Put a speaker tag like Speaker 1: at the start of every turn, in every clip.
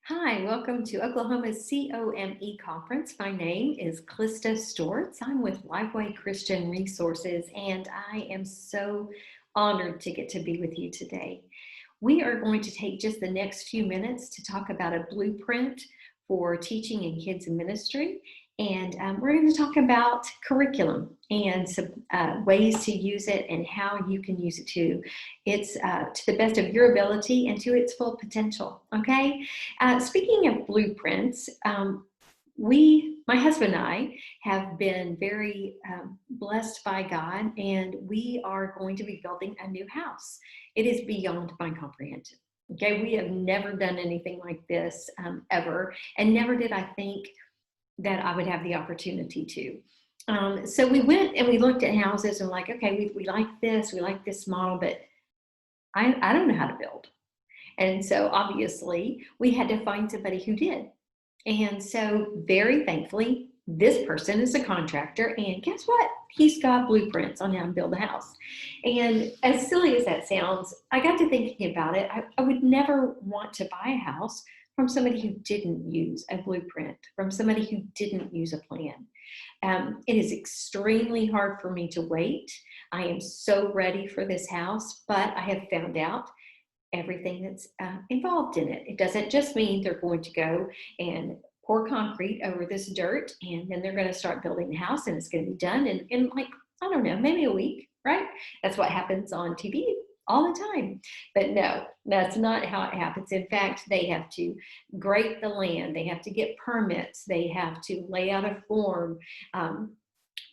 Speaker 1: Hi, welcome to Oklahoma's COME conference. My name is Klista Storts. I'm with LifeWay Christian Resources, and I am so honored to get to be with you today. We are going to take just the next few minutes to talk about a blueprint for teaching in kids ministry. And we're going to talk about curriculum and some ways to use it and how you can use it to the best of your ability and to its full potential. Okay. Speaking of blueprints, my husband and I have been very blessed by God, and we are going to be building a new house. It is beyond my comprehension. Okay, we have never done anything like this ever, and never did I think that I would have the opportunity to. So we went and we looked at houses and like, okay, we like this model, but I don't know how to build. And so obviously we had to find somebody who did. And so very thankfully, this person is a contractor, and guess what? He's got blueprints on how to build a house. And as silly as that sounds, I got to thinking about it. I would never want to buy a house from somebody who didn't use a blueprint, from somebody who didn't use a plan. It is extremely hard for me to wait. I am so ready for this house, but I have found out everything that's involved in it. It doesn't just mean they're going to go and pour concrete over this dirt and then they're going to start building the house and it's going to be done in like, I don't know, maybe a week, right? That's what happens on TV all the time. But no, that's not how it happens. In fact, they have to grate the land. They have to get permits. They have to lay out a form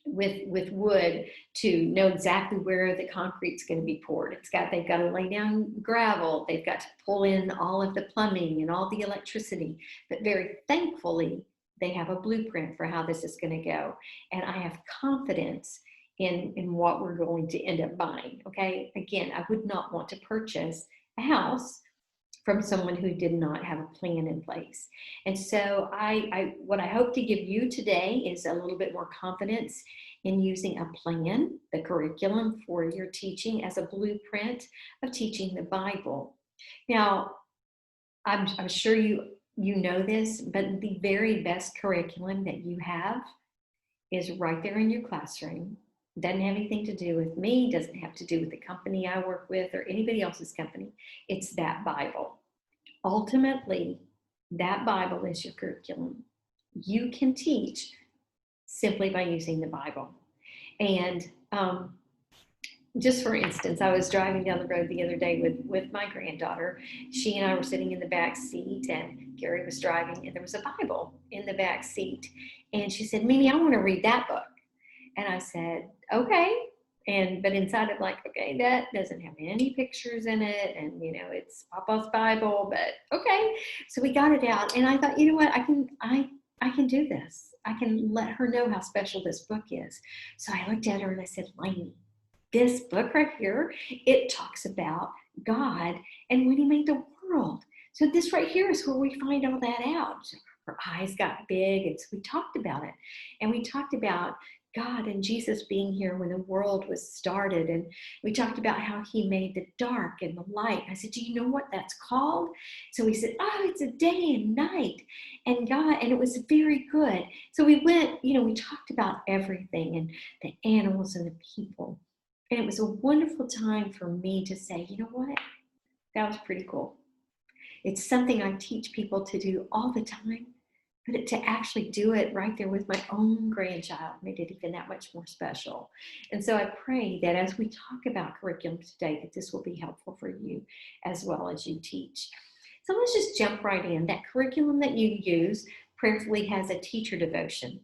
Speaker 1: with wood to know exactly where the concrete's going to be poured. They've got to lay down gravel. They've got to pull in all of the plumbing and all the electricity. But very thankfully, they have a blueprint for how this is going to go. And I have confidence in what we're going to end up buying. Okay. Again, I would not want to purchase a house from someone who did not have a plan in place. And so what I hope to give you today is a little bit more confidence in using a plan, the curriculum for your teaching as a blueprint of teaching the Bible. Now, I'm sure you know this, but the very best curriculum that you have is right there in your classroom. Doesn't have anything to do with me, doesn't have to do with the company I work with or anybody else's company. It's that Bible. Ultimately, that Bible is your curriculum. You can teach simply by using the Bible. And just for instance, I was driving down the road the other day with my granddaughter. She and I were sitting in the back seat, and Gary was driving, and there was a Bible in the back seat. And she said, "Mimi, I want to read that book." And I said, "Okay." But inside I'm like, okay, that doesn't have any pictures in it. And, it's Papa's Bible, but okay. So we got it out. And I thought, you know what, I can do this. I can let her know how special this book is. So I looked at her and I said, Lainey, this book right here, it talks about God and when he made the world. So this right here is where we find all that out. Her eyes got big, and so we talked about it. And we talked about God and Jesus being here when the world was started. And we talked about how he made the dark and the light. I said, do you know what that's called? So he said, oh, it's a day and night. And it was very good. So we went, we talked about everything and the animals and the people. And it was a wonderful time for me to say, you know what? That was pretty cool. It's something I teach people to do all the time. But to actually do it right there with my own grandchild made it even that much more special. And so I pray that as we talk about curriculum today, that this will be helpful for you as well as you teach. So let's just jump right in. That curriculum that you use prayerfully has a teacher devotion.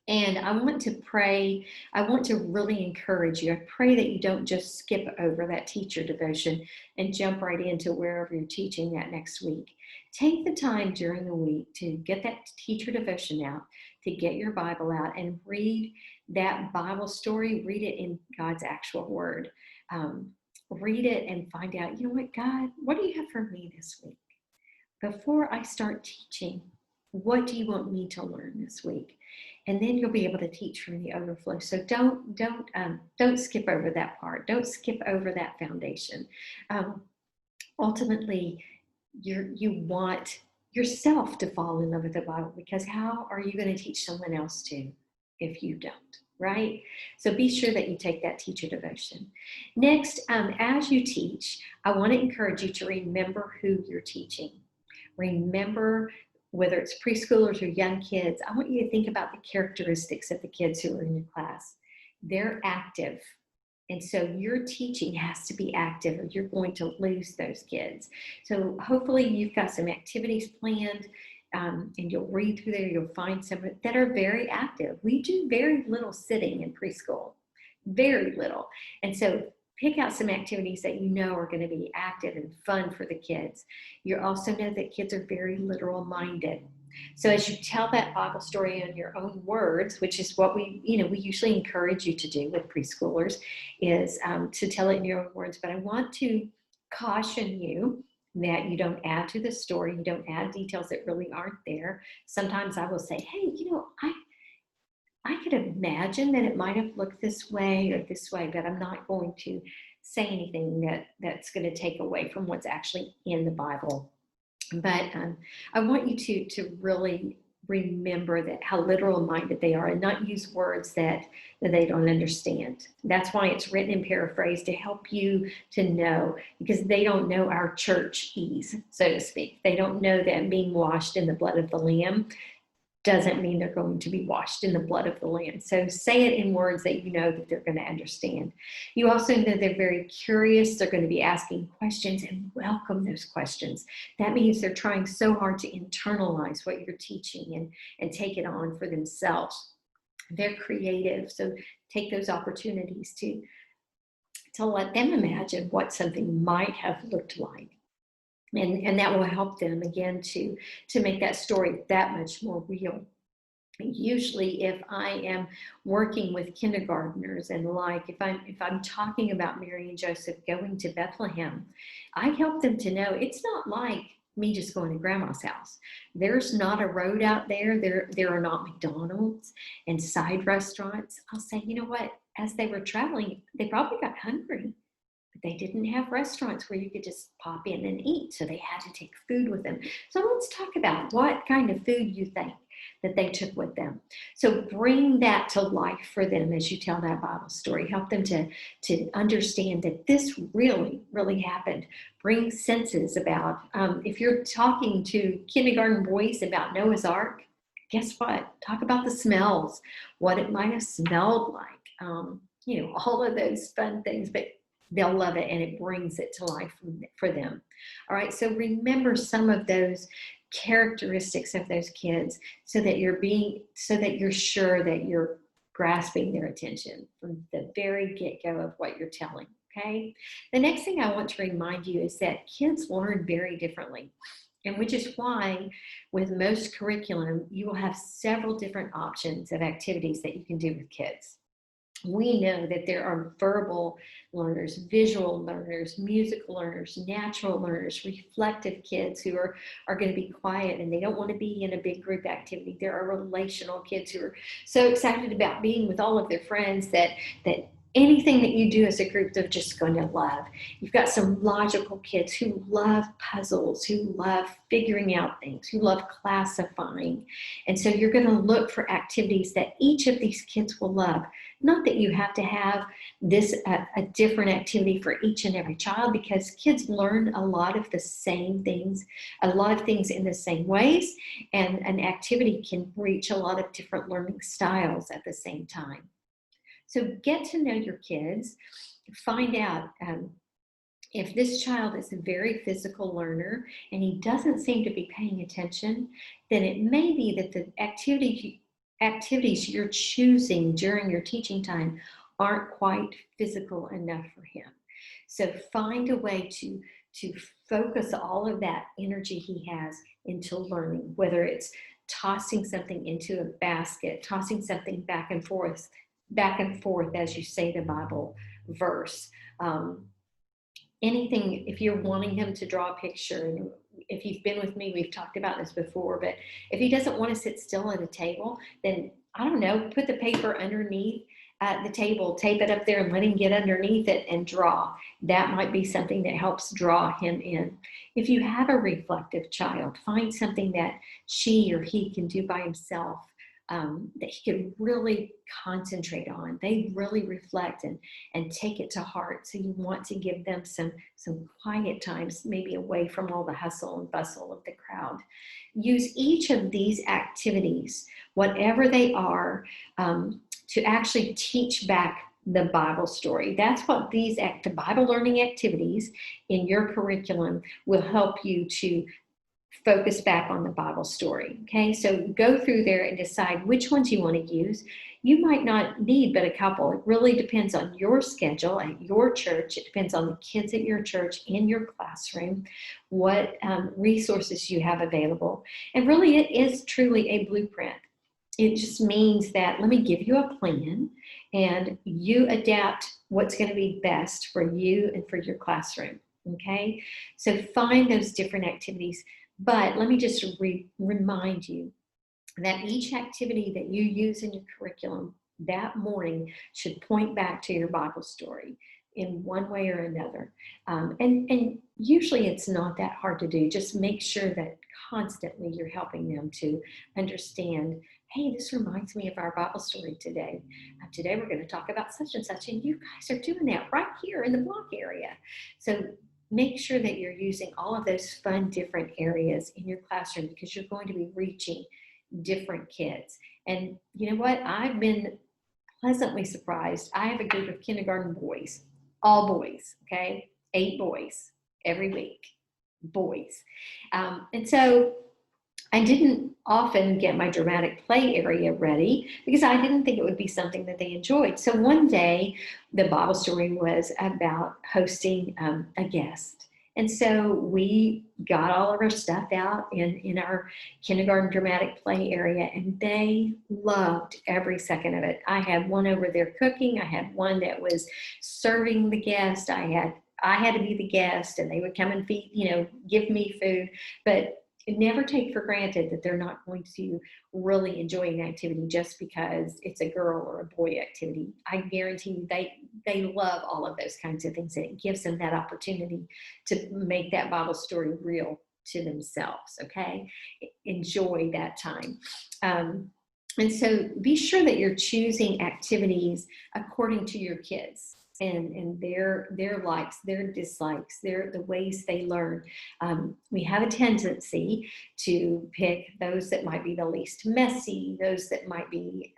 Speaker 1: And I want to really encourage you. I pray that you don't just skip over that teacher devotion and jump right into wherever you're teaching that next week. Take the time during the week to get that teacher devotion out, to get your Bible out and read that Bible story, read it in God's actual word. Read it and find out, you know what, God, what do you have for me this week? Before I start teaching, what do you want me to learn this week? And then you'll be able to teach from the overflow. So don't skip over that part. Don't skip over that foundation. Ultimately, your yourself to fall in love with the Bible, because how are you going to teach someone else to if you don't, right? So be sure that you take that teacher devotion. Next, as you teach, I want to encourage you to remember who you're teaching. Remember, whether it's preschoolers or young kids, I want you to think about the characteristics of the kids who are in your class. They're active. And so your teaching has to be active, or you're going to lose those kids. So hopefully you've got some activities planned, and you'll read through there, you'll find some that are very active. We do very little sitting in preschool, very little. And so pick out some activities that you know are going to be active and fun for the kids. You also know that kids are very literal minded. So as you tell that Bible story in your own words, which is what we usually encourage you to do with preschoolers, is to tell it in your own words. But I want to caution you that you don't add to the story. You don't add details that really aren't there. Sometimes I will say, hey, I could imagine that it might have looked this way or this way, but I'm not going to say anything that's going to take away from what's actually in the Bible. But I want you to really remember that how literal minded they are, and not use words that they don't understand. That's why it's written in paraphrase, to help you to know, because they don't know our churchese, so to speak. They don't know that being washed in the blood of the Lamb doesn't mean they're going to be washed in the blood of the Lamb. So say it in words that you know that they're going to understand. You also know they're very curious. They're going to be asking questions, and welcome those questions. That means they're trying so hard to internalize what you're teaching and take it on for themselves. They're creative, so take those opportunities to let them imagine what something might have looked like. And that will help them, again, to make that story that much more real. Usually, if I am working with kindergartners, and if I'm talking about Mary and Joseph going to Bethlehem, I help them to know it's not like me just going to grandma's house. There's not a road out there. There are not McDonald's and side restaurants. I'll say, you know what? As they were traveling, they probably got hungry. They didn't have restaurants where you could just pop in and eat, so they had to take food with them. So let's talk about what kind of food you think that they took with them. So bring that to life for them as you tell that Bible story. Help them to understand that this really, really happened. Bring senses about, if you're talking to kindergarten boys about Noah's Ark, guess what? Talk about the smells, what it might have smelled like, all of those fun things, but they'll love it, and it brings it to life for them. All right, so remember some of those characteristics of those kids, so that you're sure that you're grasping their attention from the very get-go of what you're telling. Okay. The next thing I want to remind you is that kids learn very differently, and which is why with most curriculum you will have several different options of activities that you can do with kids. We know that there are verbal learners, visual learners, musical learners, natural learners, reflective kids who are going to be quiet and they don't want to be in a big group activity. There are relational kids who are so excited about being with all of their friends that anything that you do as a group, they're just going to love. You've got some logical kids who love puzzles, who love figuring out things, who love classifying. And so you're going to look for activities that each of these kids will love. Not that you have to have this a different activity for each and every child, because kids learn a lot of the same things, a lot of things in the same ways, and an activity can reach a lot of different learning styles at the same time. So get to know your kids, find out if this child is a very physical learner and he doesn't seem to be paying attention, then it may be that the activities you're choosing during your teaching time aren't quite physical enough for him. So find a way to focus all of that energy he has into learning, whether it's tossing something into a basket, tossing something back and forth as you say the Bible verse. Anything, if you're wanting him to draw a picture, and if you've been with me, we've talked about this before, but if he doesn't want to sit still at a table, then I don't know, put the paper underneath the table, tape it up there and let him get underneath it and draw. That might be something that helps draw him in. If you have a reflective child, find something that she or he can do by himself, that he can really concentrate on. They really reflect and take it to heart. So you want to give them some quiet times, maybe away from all the hustle and bustle of the crowd. Use each of these activities, whatever they are, to actually teach back the Bible story. That's what these Bible learning activities in your curriculum will help you to focus back on the Bible story. Okay, so go through there and decide which ones you want to use. You might not need but a couple. It really depends on your schedule at your church. It depends on the kids at your church, in your classroom, what resources you have available. And really, it is truly a blueprint. It just means that let me give you a plan and you adapt what's going to be best for you and for your classroom. Okay, so find those different activities. But let me just remind you that each activity that you use in your curriculum that morning should point back to your Bible story in one way or another. And usually it's not that hard to do. Just make sure that constantly you're helping them to understand, hey, this reminds me of our Bible story today. Today we're going to talk about such and such, and you guys are doing that right here in the block area. So make sure that you're using all of those fun different areas in your classroom, because you're going to be reaching different kids. And you know what? I've been pleasantly surprised. I have a group of kindergarten boys, all boys, okay? 8 boys every week, boys. And so I didn't often get my dramatic play area ready because I didn't think it would be something that they enjoyed. So one day, the Bible story was about hosting a guest. And so we got all of our stuff out in our kindergarten dramatic play area, and they loved every second of it. I had one over there cooking. I had one that was serving the guest. I had to be the guest, and they would come and feed, give me food. But never take for granted that they're not going to really enjoy an activity just because it's a girl or a boy activity. I guarantee you they love all of those kinds of things, and it gives them that opportunity to make that Bible story real to themselves, okay? Enjoy that time. And so be sure that you're choosing activities according to your kids and their likes, their dislikes, the ways they learn. We have a tendency to pick those that might be the least messy, those that might be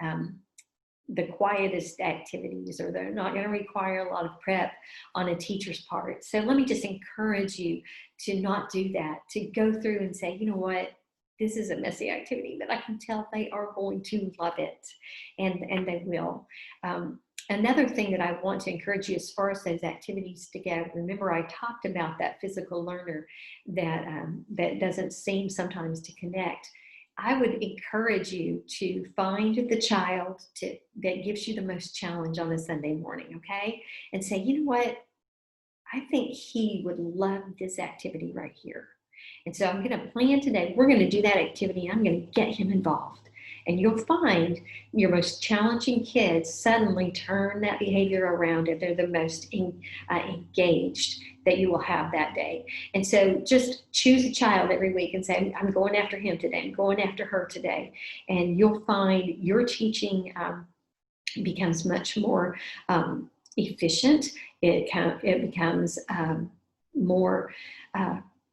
Speaker 1: the quietest activities, or they're not going to require a lot of prep on a teacher's part. So let me just encourage you to not do that, to go through and say, you know what, this is a messy activity, but I can tell they are going to love it, and they will. Another thing that I want to encourage you as far as those activities to go, remember I talked about that physical learner that doesn't seem sometimes to connect. I would encourage you to find the child that gives you the most challenge on a Sunday morning, okay? And say, you know what? I think he would love this activity right here. And so I'm going to plan today. We're going to do that activity. I'm going to get him involved. And you'll find your most challenging kids suddenly turn that behavior around, and they're the most engaged that you will have that day. And so just choose a child every week and say, I'm going after him today. I'm going after her today. And you'll find your teaching becomes much more efficient. It becomes more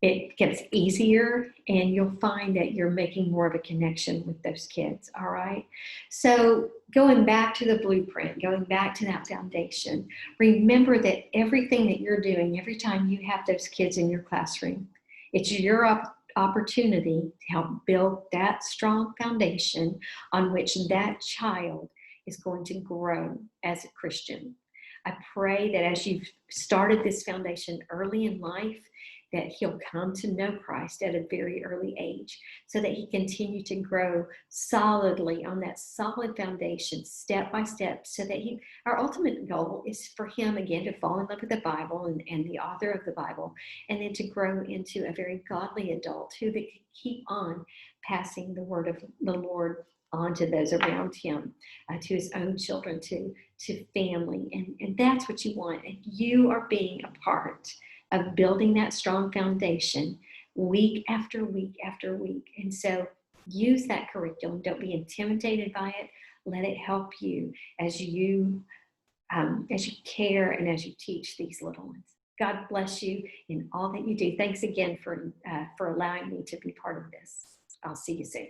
Speaker 1: it gets easier, and you'll find that you're making more of a connection with those kids, all right? So going back to the blueprint, going back to that foundation, remember that everything that you're doing, every time you have those kids in your classroom, it's your opportunity to help build that strong foundation on which that child is going to grow as a Christian. I pray that as you've started this foundation early in life, that he'll come to know Christ at a very early age, so that he continue to grow solidly on that solid foundation, step by step, so that our ultimate goal is for him, again, to fall in love with the Bible and the author of the Bible, and then to grow into a very godly adult who can keep on passing the word of the Lord onto those around him, to his own children, to family. And that's what you want. And you are being a part of building that strong foundation week after week after week. And so use that curriculum. Don't be intimidated by it. Let it help you as you care and as you teach these little ones. God bless you in all that you do. Thanks again for allowing me to be part of this. I'll see you soon.